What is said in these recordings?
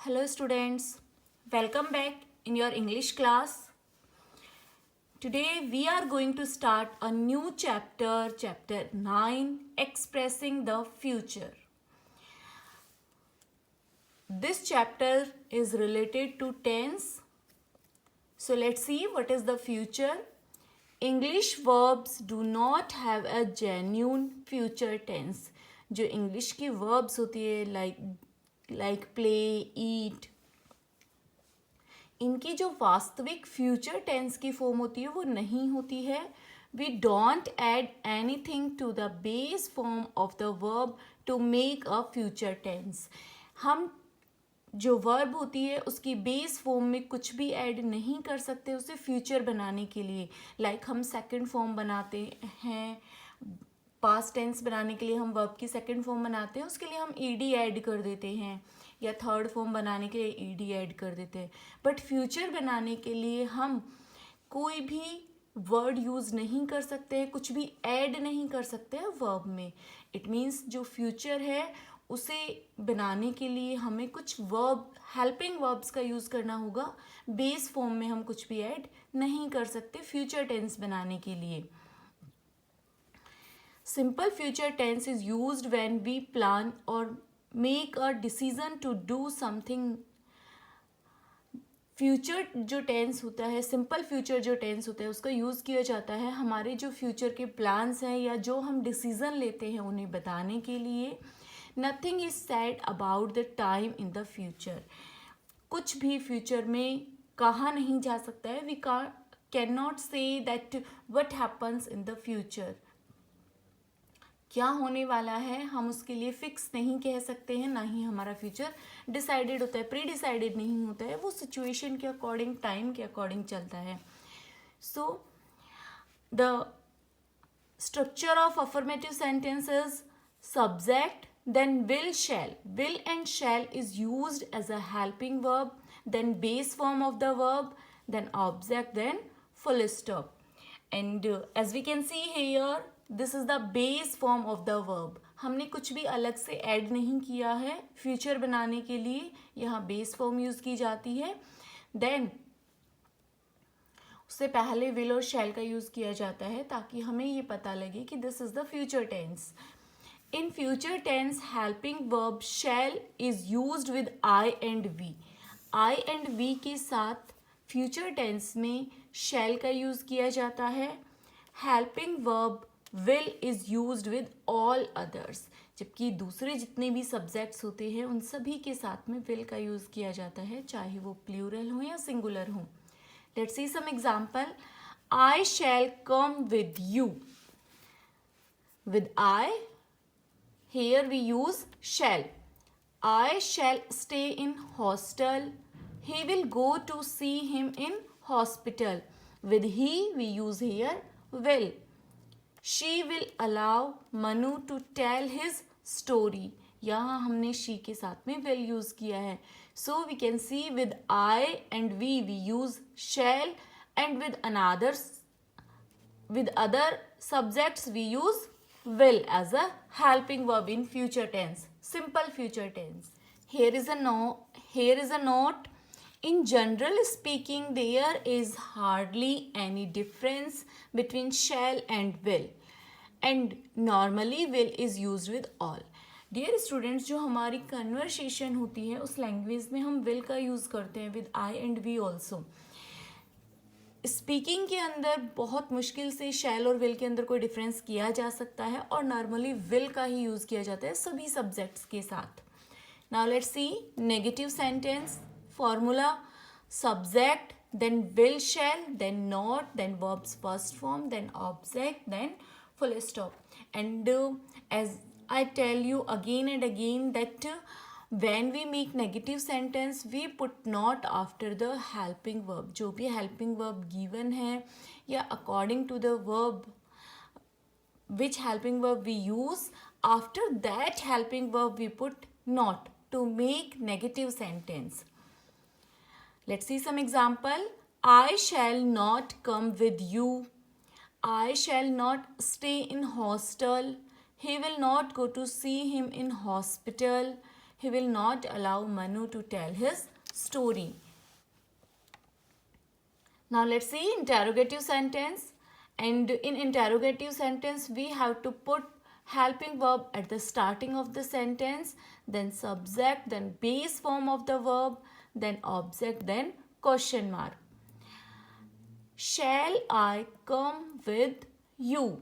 Hello students, welcome back in your English class. Today we are going to start a new chapter, chapter 9, expressing the future. This chapter is related to tense. So let's see what is the future. English verbs do not have a genuine future tense. जो English की verbs होती है like play, eat, इनकी जो वास्तविक future tense की form होती है वो नहीं होती है. We don't add anything to the base form of the verb to make a future tense. हम जो वर्ब होती है उसकी बेस फॉर्म में कुछ भी ऐड नहीं कर सकते उसे फ्यूचर बनाने के लिए. हम सेकंड फॉर्म बनाते हैं, पास्ट टेंस बनाने के लिए हम वर्ब की सेकंड फॉर्म बनाते हैं, उसके लिए हम ईडी ऐड कर देते हैं, या थर्ड फॉर्म बनाने के लिए ईडी ऐड कर देते हैं. बट फ्यूचर बनाने के लिए हम कोई भी वर्ड यूज़ नहीं कर सकते हैं, कुछ भी ऐड नहीं कर सकते हैं वर्ब में. इट मीन्स जो फ्यूचर है उसे बनाने के लिए हमें कुछ वर्ब, हेल्पिंग वर्ब्स का यूज़ करना होगा. बेस फॉर्म में हम कुछ भी ऐड नहीं कर सकते फ्यूचर टेंस बनाने के लिए. Simple future tense is used when we plan or make a decision to do something. Future जो टेंस होता है, सिंपल फ्यूचर जो टेंस होता है, उसका यूज़ किया जाता है हमारे जो फ्यूचर के प्लान्स हैं या जो हम डिसीज़न लेते हैं उन्हें बताने के लिए. Nothing is said about the time in the future. कुछ भी फ्यूचर में कहा नहीं जा सकता है. We can not say that what happens in the future. क्या होने वाला है हम उसके लिए फिक्स नहीं कह सकते हैं, ना ही हमारा फ्यूचर डिसाइडेड होता है, प्री डिसाइडेड नहीं होता है. वो सिचुएशन के अकॉर्डिंग, टाइम के अकॉर्डिंग चलता है. So the structure of affirmative sentences: subject, then will and shall is used as a helping verb, then base form of the verb, then object, then full stop. And as we can see here, this is the base form of the verb. हमने कुछ भी अलग से add नहीं किया है future बनाने के लिए. यहाँ बेस फॉर्म यूज की जाती है. देन उससे पहले विल और शैल का यूज किया जाता है ताकि हमें ये पता लगे कि this is the future tense. In future tense, helping verb shall is used with I and we. I and we के साथ future tense में shall का यूज़ किया जाता है. Helping verb will is used with all others. जबकि दूसरे जितने भी subjects होते हैं उन सभी के साथ में will का यूज़ किया जाता है, चाहे वो plural हो या singular हो. Let's see some example. I shall come with you. With I, here we use shall. I shall stay in hostel. He will go to see him in hospital. With he we use here will. She will allow Manu to tell his story. यहाँ हमने she के साथ में will use किया है. So we can see with I and we use shall, and with other subjects we use will as a helping verb in future tense, simple future tense. Here is a note. In general speaking, there is hardly any difference between shall and will, and normally will is used with all. Dear students, जो हमारी conversation होती है उस language में हम will का use करते हैं with I and we also. Speaking के अंदर बहुत मुश्किल से शैल और विल के अंदर कोई डिफरेंस किया जा सकता है, और नॉर्मली विल का ही यूज़ किया जाता है सभी सब्जेक्ट्स के साथ. Now let's see negative sentence formula: subject, then will shall, then not, then verbs first form, then object, then full stop. And as I tell you again and again that when we make negative sentence we put not after the helping verb. जो भी helping verb given है या according to the verb which helping verb we use, after that helping verb we put not to make negative sentence. Let's see some example. I shall not come with you. I shall not stay in hostel. He will not go to see him in hospital. he will not allow Manu to tell his story. Now let's see interrogative sentence. And in interrogative sentence, we have to put helping verb at the starting of the sentence, then subject, then base form of the verb, then object, then question mark. Shall I come with you?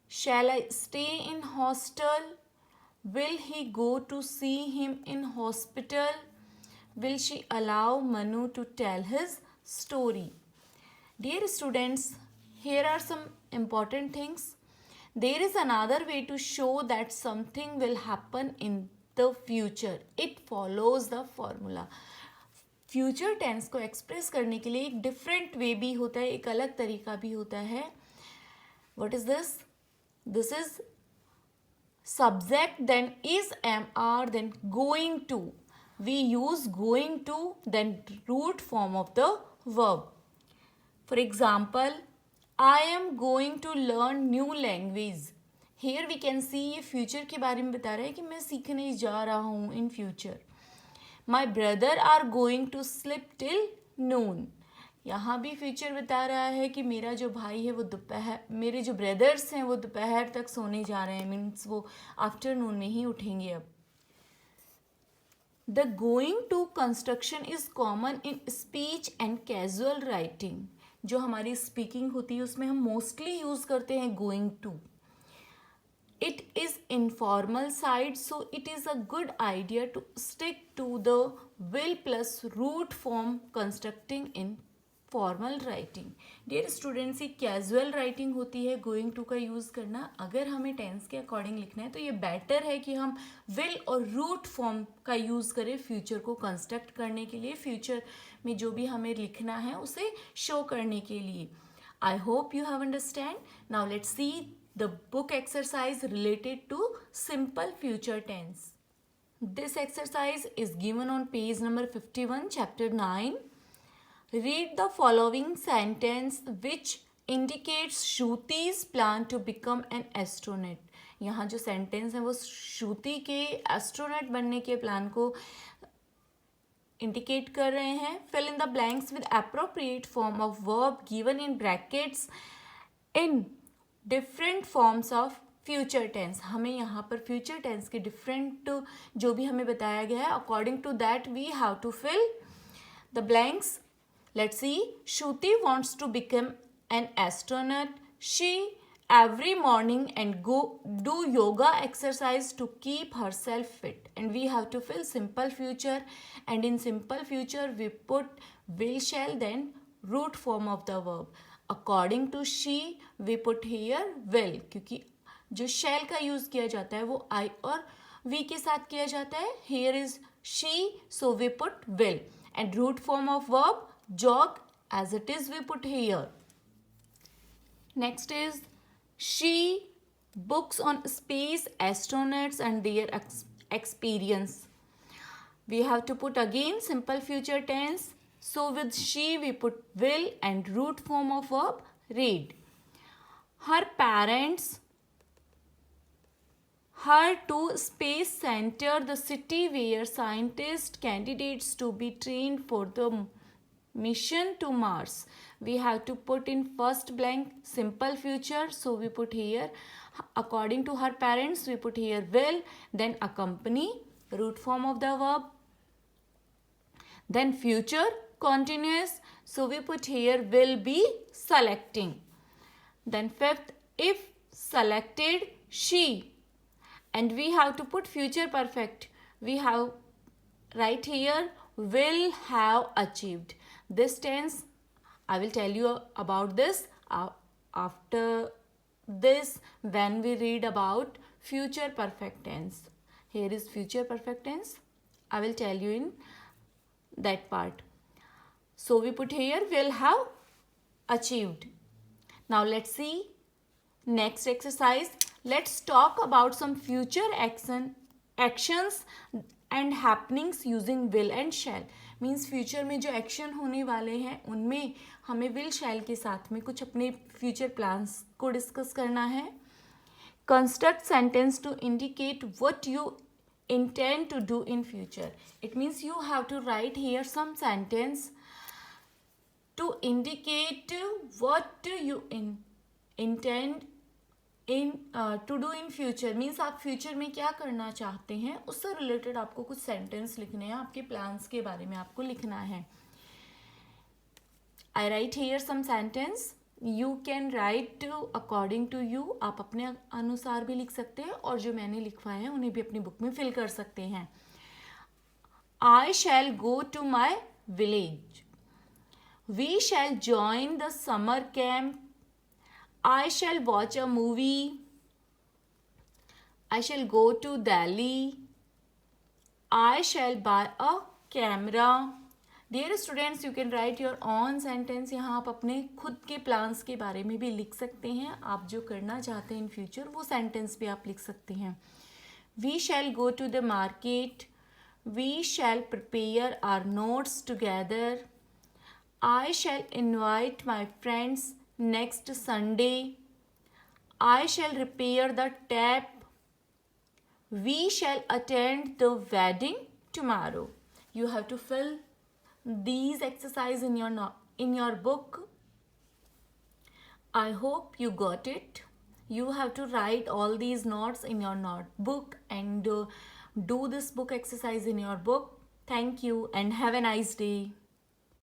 Shall I stay in hostel? Will he go to see him in hospital? Will she allow Manu to tell his story? Dear students, here are some important things. There is another way to show that something will happen in the future. It follows the formula. Future tense को express करने के लिए एक different way भी होता है, एक अलग तरीका भी होता है. What is this? This is subject, then is, am, are, then going to. We use going to, then root form of the verb. For example, I am going to learn new language. Here we can see ये future के बारे में बता रहा है कि मैं सीखने जा रहा हूँ in future. My brother are going to sleep till noon. यहाँ भी फ्यूचर बता रहा है कि मेरा जो भाई है वो दोपहर, मेरे जो ब्रदर्स हैं वो दोपहर तक सोने जा रहे हैं, मीन्स वो आफ्टरनून में ही उठेंगे. अब the going to construction is common in speech and casual writing. जो हमारी स्पीकिंग होती है उसमें हम मोस्टली यूज करते हैं going to. It is informal side, so it is a good idea to stick to the will plus root form constructing in formal writing. Dear students, ये casual writing होती है going to का use करना. अगर हमें tense के according लिखना है तो ये बेटर है कि हम will और root form का यूज़ करें फ्यूचर को कंस्ट्रक्ट करने के लिए, फ्यूचर में जो भी हमें लिखना है उसे शो करने के लिए. I hope you have understand. Now let's see the book exercise related to simple future tense. This exercise is given on page number 51, chapter 9. Read the following sentence which indicates Shruti's plan to become an astronaut. यहाँ जो sentence है वो श्रुति के astronaut बनने के plan को indicate कर रहे हैं. Fill in the blanks with appropriate form of verb given in brackets in different forms of future tense. हमें यहाँ पर फ्यूचर टेंस के डिफरेंट जो भी हमें बताया गया है, according to that we have to fill the blanks. Let's see. Shruti wants to become an astronaut. She every morning and go do yoga exercise to keep her self fit. And we have to fill simple future, and in simple future we put will, shall, then root form of the verb. According to she we put here will, क्योंकि जो शैल का use किया जाता है वो आई और we के साथ किया जाता है. Here is she, so we put will. And root form of verb jog, as it is we put here. Next is she books on space astronauts and their experience. We have to put again simple future tense. So with she we put will and root form of verb read. Her parents her to space center, the city where scientist candidates to be trained for the mission to Mars. We have to put in first blank simple future, so we put here according to her parents we put here will, then accompany, root form of the verb, then future continuous, so we put here will be selecting. Then fifth, if selected she, and we have to put future perfect. We have right here will have achieved. This tense I will tell you about this after this when we read about future perfect tense. Here is future perfect tense. I will tell you in that part. So we put here will have achieved. Now let's see next exercise. Let's talk about some future actions and happenings using will and shall. Means future में जो action होने वाले हैं उनमें हमें will shall के साथ में कुछ अपने future plans को discuss करना है. Construct sentence to indicate what you intend to do in future. It means you have to write here some sentence to indicate what you intend to do in future. Means आप future में क्या करना चाहते हैं, उससे related आपको कुछ sentence लिखने हैं, आपके प्लान्स के बारे में आपको लिखना है. I write here some sentence. You can write according to you. आप अपने अनुसार भी लिख सकते हैं और जो मैंने लिखवाए हैं उन्हें भी अपनी बुक में फिल कर सकते हैं. I shall go to my village. We shall join the summer camp. I shall watch a movie. I shall go to Delhi. I shall buy a camera. Dear students, you can write your own sentence. यहाँ आप अपने खुद के plans के बारे में भी लिख सकते हैं. आप जो करना चाहते हैं इन फ्यूचर वो सेंटेंस भी आप लिख सकते हैं. We shall go to the market. We shall prepare our notes together. I shall invite my friends next Sunday. I shall repair the tap. We shall attend the wedding tomorrow. You have to fill these exercises in your book. I hope you got it. You have to write all these notes in your notebook and do this book exercise in your book. Thank you and have a nice day.